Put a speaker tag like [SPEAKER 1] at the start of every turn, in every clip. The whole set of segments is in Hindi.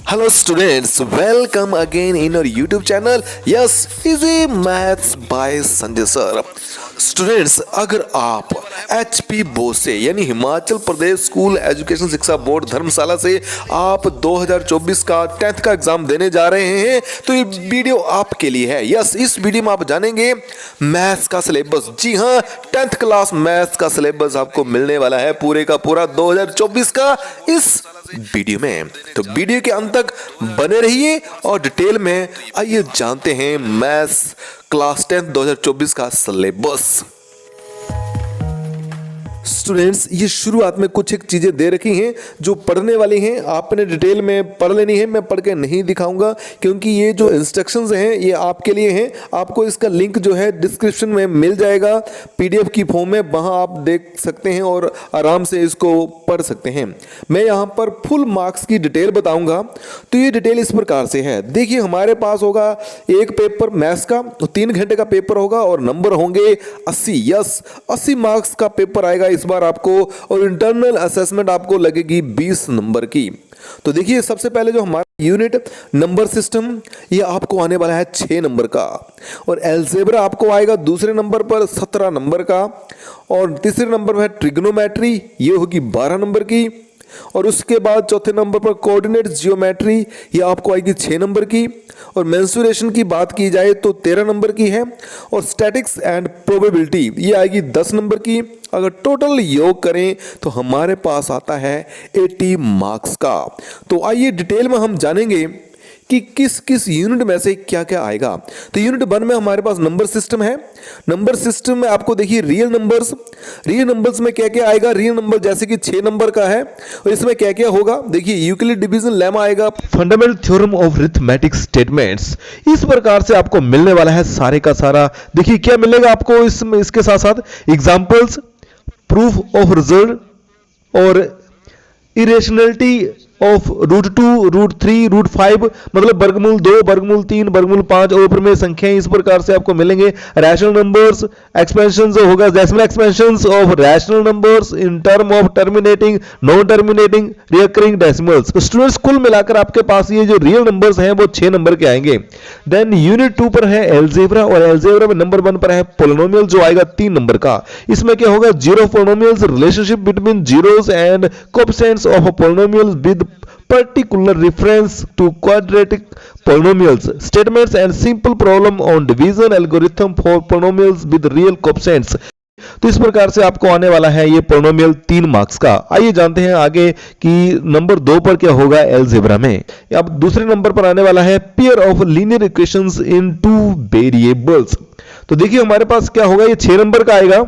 [SPEAKER 1] Hello students, welcome again in our YouTube channel. Yes, Easy Maths by Sanjay sir. Students, अगर आप HP बोसे यानी हिमाचल प्रदेश स्कूल एजुकेशन शिक्षा बोर्ड धर्मशाला से आप 2024 का 10th का एग्जाम देने जा रहे हैं तो ये वीडियो आपके लिए है। यस, इस वीडियो में आप जानेंगे मैथ्स का सिलेबस। जी हाँ, 10th क्लास मैथ्स का सिलेबस आपको मिलने वाला है पूरे का पूरा 2024 का इस वीडियो में। तो वीडियो के अंत तक बने रहिए और डिटेल में आइए जानते हैं मैथ्स क्लास 10 2024 का सिलेबस। स्टूडेंट्स, ये शुरुआत में कुछ एक चीज़ें दे रखी हैं जो पढ़ने वाली हैं, आपने डिटेल में पढ़ लेनी है। मैं पढ़ के नहीं दिखाऊंगा क्योंकि ये जो इंस्ट्रक्शंस हैं ये आपके लिए हैं। आपको इसका लिंक जो है डिस्क्रिप्शन में मिल जाएगा PDF की फॉर्म में, वहाँ आप देख सकते हैं और आराम से इसको पढ़ सकते हैं। मैं यहाँ पर फुल मार्क्स की डिटेल बताऊँगा। तो ये डिटेल इस प्रकार से है। देखिए, हमारे पास होगा एक पेपर मैथ्स का, 3 घंटे का पेपर होगा और नंबर होंगे 80। यस, 80 मार्क्स का पेपर आएगा इस बार आपको, और इंटरनल असेसमेंट आपको लगेगी 20 नंबर की। तो देखिए, सबसे पहले जो हमारा यूनिट नंबर सिस्टम, ये आपको आने वाला है 6 नंबर का, और अलजेब्रा आपको आएगा दूसरे नंबर पर 17 नंबर का, और तीसरे नंबर पर है ट्रिग्नोमेट्री, ये होगी 12 नंबर की, और उसके बाद चौथे नंबर पर कोऑर्डिनेट जियोमेट्री, ये आपको आएगी 6 नंबर की, और मेंसुरेशन की बात की जाए तो 13 नंबर की है, और स्टैटिक्स एंड प्रोबेबिलिटी ये आएगी 10 नंबर की। अगर टोटल योग करें तो हमारे पास आता है 80 मार्क्स का। तो आइए डिटेल में हम जानेंगे कि किस किस यूनिट में से क्या क्या आएगा। तो यूनिट 1 में हमारे पास नंबर सिस्टम है। नंबर सिस्टम में आपको देखिए रियल नंबर्स में क्या क्या आएगा। रियल नंबर जैसे कि 6 नंबर का है, और इसमें क्या क्या होगा देखिए, यूक्लिड डिवीजन लेमा आएगा, fundamental theorem of arithmetic statements, इस प्रकार से आपको मिलने वाला है सारे का सारा। देखिए क्या मिलेगा आपको इसमें, इसके साथ साथ एग्जांपल्स, प्रूफ ऑफ रिजल्ट, और इरेशनलिटी ऑफ √2, √3, √5, मतलब वर्गमूल 2, वर्गमूल 3, वर्गमूल 5 और में संख्याएं इस प्रकार से आपको मिलेंगे। रैशनल नंबर्स, एक्सपेंशन होगा, decimal expansions of rational numbers in term of terminating, non terminating, recurring decimals. तो स्टूडेंट्स, कुल मिलाकर आपके पास ये जो रियल नंबर्स हैं वो 6 नंबर के आएंगे। देन यूनिट 2 पर है अलजेब्रा, और अलजेब्रा में नंबर 1 पर है पोलिनोमियल जो आएगा 3 नंबर का। इसमें क्या होगा, zero polynomials, relationship between zeros and coefficients of a polynomial with particular reference to quadratic polynomials, statements and simple problem on division algorithm for polynomials with real coefficients। तो इस प्रकार से आपको आने वाला है ये पोलिनोमियल 3 मार्क्स का। आइए जानते हैं आगे कि नंबर 2 पर क्या होगा अलजेब्रा में। अब दूसरे नंबर पर आने वाला है pair of linear equations in 2 variables. तो देखिए हमारे पास क्या होगा, ये 6 नंबर का आएगा।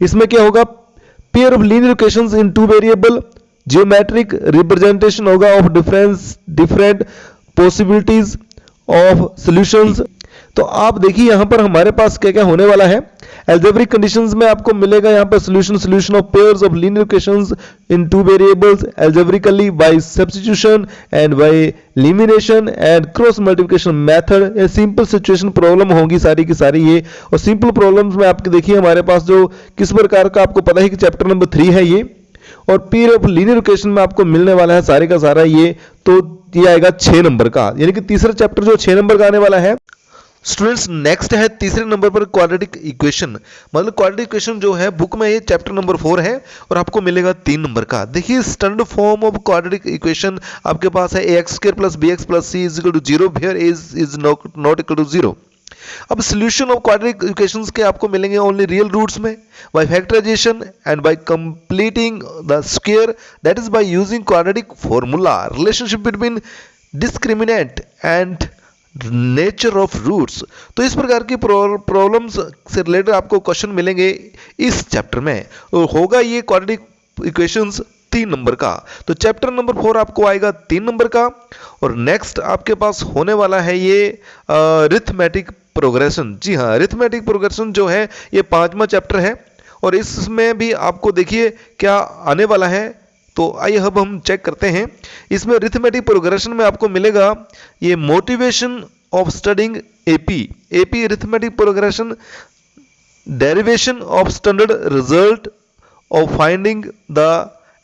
[SPEAKER 1] इसमें क्या होगा, pair of linear equations in 2 variable, geometric representation होगा of different possibilities of solutions. तो आप देखिए यहां पर हमारे पास क्या क्या होने वाला है। अलजेब्रिक कंडीशंस में आपको मिलेगा यहां पर solution of pairs of linear equations in 2 variables algebraically by substitution and by elimination and cross multiplication method. ये सिंपल सिचुएशन प्रॉब्लम होंगी सारी की सारी ये। और सिंपल प्रॉब्लम्स में आपके देखिए हमारे पास जो किस प्रकार का, आपको पता है कि चैप्टर नंबर 3 है ये, और पेयर ऑफ लीनियर इक्वेशन में आपको मिलने वाला है सारे का सारा ये। तो ये आएगा 6 नंबर का, यानी कि तीसरा चैप्टर जो 6 नंबर का आने वाला है। स्टूडेंट्स, नेक्स्ट है तीसरे नंबर पर क्वाड्रेटिक इक्वेशन, मतलब क्वाड्रेटिक इक्वेशन जो है बुक में ये चैप्टर नंबर 4 है और आपको मिलेगा 3 नंबर का। देखिए standard form of quadratic equation आपके पास है ax² + bx + c = 0 where a is not equal to 0। अब सॉल्यूशन ऑफ क्वाड्रेटिक इक्वेशंस के आपको मिलेंगे ओनली रियल रूट्स में, by factorisation and by completing the square, that is by using quadratic formula, relationship between discriminant and nature of roots. तो इस प्रकार की प्रॉब्लम्स से रिलेटेड आपको क्वेश्चन मिलेंगे इस चैप्टर में, और होगा ये क्वाड्रेटिक इक्वेशंस 3 नंबर का। तो चैप्टर नंबर 4 आपको आएगा 3 नंबर का। और नेक्स्ट आपके पास होने वाला है ये अरिथमेटिक प्रोग्रेशन। जी हाँ, अरिथमेटिक प्रोग्रेशन जो है ये 5वां चैप्टर है, और इसमें भी आपको देखिए क्या आने वाला है। तो आइए अब हम चेक करते हैं। इसमें अरिथमेटिक प्रोग्रेशन में आपको मिलेगा ये motivation of studying AP arithmetic progression, derivation of standard result of finding the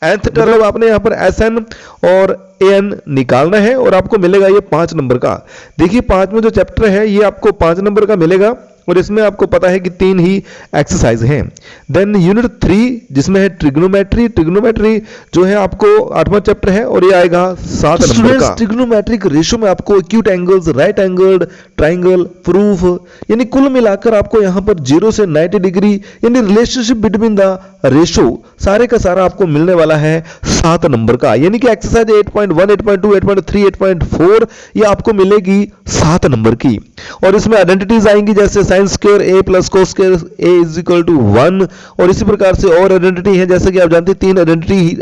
[SPEAKER 1] nth term आपने यहाँ पर SN और AN निकालना है और आपको मिलेगा ये 5 नंबर का। देखिए 5 में जो चैप्टर है ये आपको 5 नंबर का मिलेगा और इसमें आपको पता है कि 3 ही एक्सरसाइज हैं। देन यूनिट 3 जिसमें है ट्रिग्नोमेट्री। ट्रिग्नोमेट्री जो है आपको 8वां चैप्टर है और ये आएगा 7 नंबर का। ट्रिग्नोमेट्रिक रेशियो में आपको acute angles, right angle, triangle, proof, यानी कुल मिलाकर आपको यहाँ पर 0 से 90 डिग्री यानी रिलेशनशिप बिटवीन द रेशियो सारे का सारा आपको मिलने वाला है 7 नंबर का। यानी कि एक्सरसाइज 8.1, 8.2, 8.3, 8.4 ये आपको मिलेगी 7 नंबर की। और इसमें आइडेंटिटीज आएंगी जैसे sine square a plus cos square a is equal to 1 और इसी प्रकार से और आइडेंटिटी है जैसे कि आप जानते हैं 3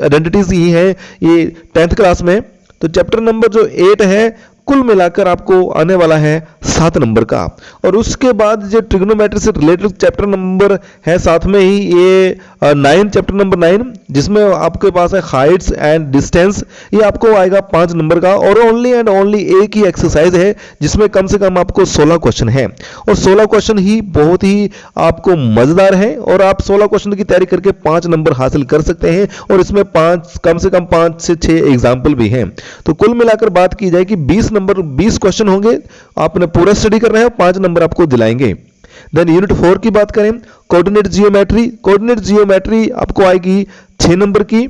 [SPEAKER 1] आइडेंटिटीज ही हैं ये 10th क्लास में। तो चैप्टर नंबर जो 8 है कुल मिलाकर आपको आने वाला है 7 नंबर का। और उसके बाद जो ट्रिग्नोमेट्री से रिलेटेड चैप्टर नंबर है साथ में ही ये 9 चैप्टर नंबर 9 जिसमें आपके पास है हाइट्स एंड डिस्टेंस, ये आपको आएगा 5 नंबर का। और ओनली एंड ओनली एक ही एक्सरसाइज है जिसमें कम से कम आपको 16 क्वेश्चन है और 16 क्वेश्चन ही बहुत ही आपको मजेदार है और आप 16 क्वेश्चन की तैयारी करके 5 नंबर हासिल कर सकते हैं और इसमें कम से कम 5 से 6 एग्जाम्पल भी हैं। तो कुल मिलाकर बात की जाए कि 20 क्वेश्चन होंगे, आपने पूरा स्टडी करना है, 5 नंबर आपको दिलाएंगे। देन यूनिट 4 की बात करें, कोऑर्डिनेट जियोमेट्री। कोऑर्डिनेट जियोमेट्री आपको आएगी 6 नंबर की।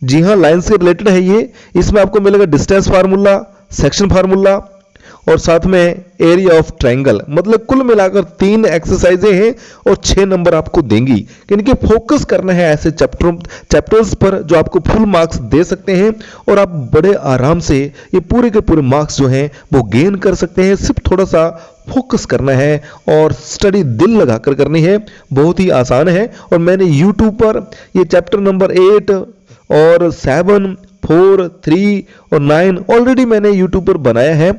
[SPEAKER 1] जी हाँ, लाइन से रिलेटेड है ये। इसमें आपको मिलेगा डिस्टेंस फार्मूला, सेक्शन फार्मूला और साथ में एरिया ऑफ ट्रायंगल। मतलब कुल मिलाकर 3 एक्सरसाइजें हैं और 6 नंबर आपको देंगी। इनके फोकस करना है ऐसे चैप्टर्स पर जो आपको फुल मार्क्स दे सकते हैं और आप बड़े आराम से ये पूरे के पूरे मार्क्स जो हैं वो गेन कर सकते हैं। सिर्फ थोड़ा सा फोकस करना है और स्टडी दिल लगाकर करनी है, बहुत ही आसान है। और मैंने YouTube पर ये चैप्टर नंबर 8 और 7, 4, 3 और 9 ऑलरेडी मैंने YouTube पर बनाया है,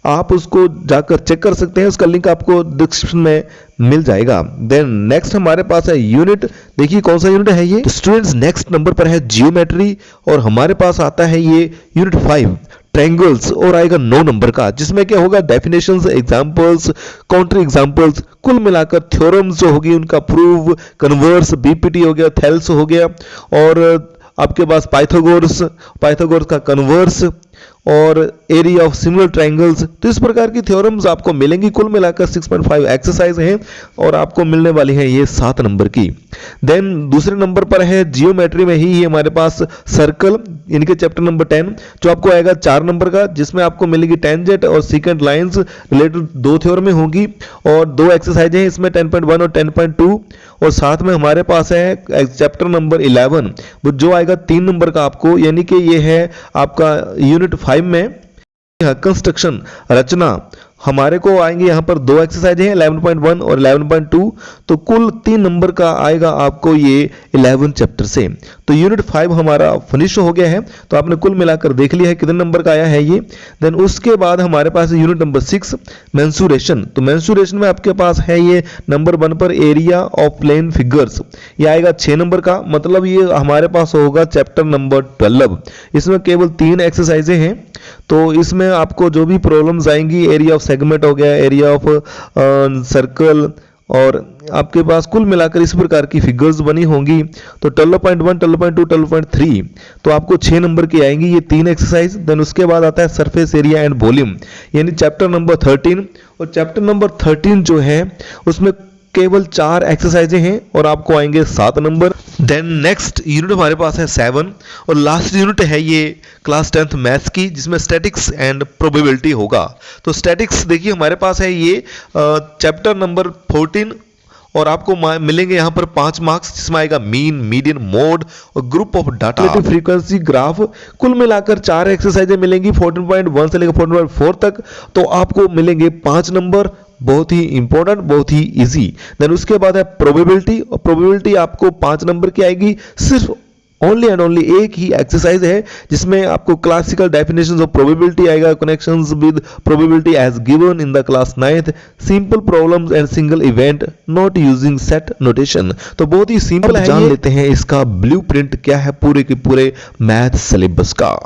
[SPEAKER 1] आप उसको जाकर चेक कर सकते हैं, उसका लिंक आपको डिस्क्रिप्शन में मिल जाएगा। देन नेक्स्ट हमारे पास है यूनिट, देखिए कौन सा यूनिट है ये। तो स्टूडेंट्स नेक्स्ट नंबर पर है जियोमेट्री और हमारे पास आता है ये यूनिट 5 ट्रायंगल्स और आएगा 9 नंबर का, जिसमें क्या होगा डेफिनेशंस, एग्जांपल्स, काउंटर एग्जांपल्स, कुल मिलाकर थ्योरम्स जो होगी उनका प्रूफ, कन्वर्स, बीपीटी हो गया, थेल्स हो गया और आपके पास पाइथागोरस का कन्वर्स और एरिया ऑफ सिमिलर ट्रायंगल्स। तो इस प्रकार की थ्योरम्स आपको मिलेंगी। कुल मिलाकर 6.5 एक्सरसाइज हैं और आपको मिलने वाली है ये 7 नंबर की। देन दूसरे नंबर पर है जियोमेट्री में ही हमारे पास सर्कल, इनके चैप्टर नंबर 10 जो आपको आएगा 4 नंबर का, जिसमें आपको मिलेगी टेंजेंट और सीकेंट लाइंस रिलेटेड 2 थ्योरम होंगी और 2 एक्सरसाइज हैं इसमें 10.1 और 10.2 और साथ में हमारे पास है चैप्टर नंबर 11 जो आएगा 3 नंबर का आपको, यानी कि ये है आपका यूनिट 5 में कंस्ट्रक्शन, रचना। हमारे को आएंगे यहाँ पर 2 एक्सरसाइज हैं 11.1 और 11.2, तो कुल 3 नंबर का आएगा आपको ये 11 चैप्टर से। तो यूनिट 5 हमारा फिनिश हो गया है। तो आपने कुल मिलाकर देख लिया है कितने नंबर का आया है ये। देन उसके बाद हमारे पास यूनिट नंबर 6 मेंसुरेशन। तो मेंसुरेशन में आपके पास है ये नंबर 1 पर एरिया ऑफ प्लेन फिगर्स, ये आएगा 6 नंबर का। मतलब ये हमारे पास होगा चैप्टर नंबर 12। इसमें केवल 3 एक्सरसाइजें हैं, तो इसमें आपको जो भी प्रॉब्लम्स आएंगी, एरिया ऑफ सेगमेंट हो गया, एरिया ऑफ सर्कल और आपके पास कुल मिलाकर इस प्रकार की फिगर्स बनी होंगी। तो 12.1, 12.2, 12.3 तो आपको 6 नंबर की आएंगी ये 3 एक्सरसाइज। देन उसके बाद आता है सरफेस एरिया एंड वॉल्यूम, यानी चैप्टर नंबर 13 और चैप्टर नंबर 13 जो है उसमें केवल 4 एक्सरसाइजें हैं और आपको आएंगे 7 नंबर। देन नेक्स्ट यूनिट हमारे पास है 7 और लास्ट यूनिट है ये क्लास 10th मैथ्स की, जिसमें स्टैटिक्स एंड प्रोबेबिलिटी होगा। तो स्टैटिक्स देखिए हमारे पास है ये चैप्टर नंबर 14 और आपको मिलेंगे यहाँ पर 5 मार्क्स, जिसमें आएगा मीन, मीडियन, मोड और group of data, frequency graph. कुल मिलाकर 4 एक्सरसाइजें मिलेंगी 14.1 से लेकर 14.4 तक। तो आपको मिलेंगे 5 नंबर, बहुत ही इंपॉर्टेंट, बहुत ही इजी। देन उसके बाद है प्रोबेबिलिटी और प्रोबेबिलिटी आपको 5 नंबर की आएगी। सिर्फ ओनली एंड ओनली एक ही एक्सरसाइज है जिसमें आपको क्लासिकल डेफिनेशंस ऑफ प्रोबेबिलिटी आएगा, connections with probability as given in the class 9th, simple problems and single event not using set notation. तो बहुत ही सिंपल है। जान लेते हैं इसका ब्लूप्रिंट क्या है पूरे के पूरे मैथ सिलेबस का।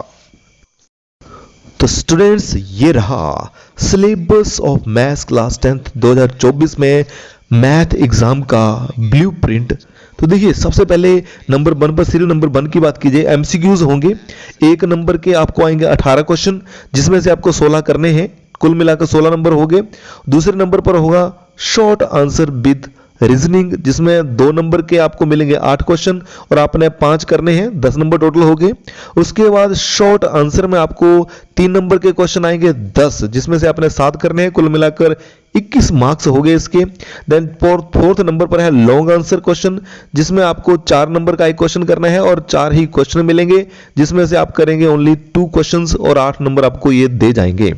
[SPEAKER 1] तो स्टूडेंट्स ये रहा syllabus of maths class 10th 2024 में मैथ एग्जाम का ब्लूप्रिंट। तो देखिए सबसे पहले नंबर 1 पर सीरियल नंबर 1 की बात कीजिए, एमसीक्यूज होंगे। एक नंबर के आपको आएंगे 18 क्वेश्चन, जिसमें से आपको 16 करने हैं, कुल मिलाकर 16 नंबर हो गए। दूसरे नंबर पर होगा शॉर्ट आंसर विद रीजनिंग, जिसमें 2 नंबर के आपको मिलेंगे 8 क्वेश्चन और आपने 5 करने हैं, 10 नंबर टोटल हो गए। उसके बाद शॉर्ट आंसर में आपको 3 नंबर के क्वेश्चन आएंगे 10, जिसमें से आपने 7 करने हैं, कुल मिलाकर 21 मार्क्स हो गए इसके। देन फोर्थ नंबर पर है लॉन्ग आंसर क्वेश्चन, जिसमें आपको 4 नंबर का एक क्वेश्चन करना है और 4 ही क्वेश्चन मिलेंगे, जिसमें से आप करेंगे ओनली 2 क्वेश्चंस और 8 नंबर आपको ये दे जाएंगे।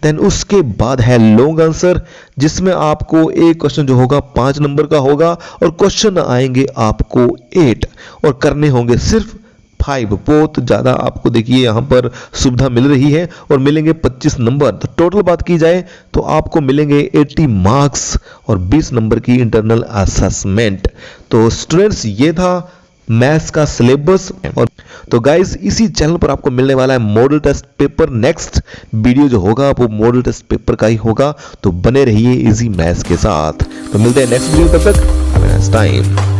[SPEAKER 1] देन उसके बाद है लॉन्ग आंसर, जिसमें आपको एक क्वेश्चन जो होगा 5 नंबर का होगा और क्वेश्चन आएंगे आपको 8 और करने होंगे सिर्फ 5। बहुत ज़्यादा आपको देखिए यहाँ पर सुविधा मिल रही है और मिलेंगे 25 नंबर। तो टोटल बात की जाए तो आपको मिलेंगे 80 मार्क्स और 20 नंबर की इंटरनल असेसमेंट। तो स्टूडेंट्स ये था मैथ्स का सिलेबस। और तो गाइस इसी चैनल पर आपको मिलने वाला है model test paper. Next video जो होगा वो मॉडल टेस्ट पेपर का ही होगा, तो बने रहिए इजी मैथ्स के साथ। तो मिलते हैं नेक्स्ट वीडियो, तब तक हैव अ नाइस टाइम।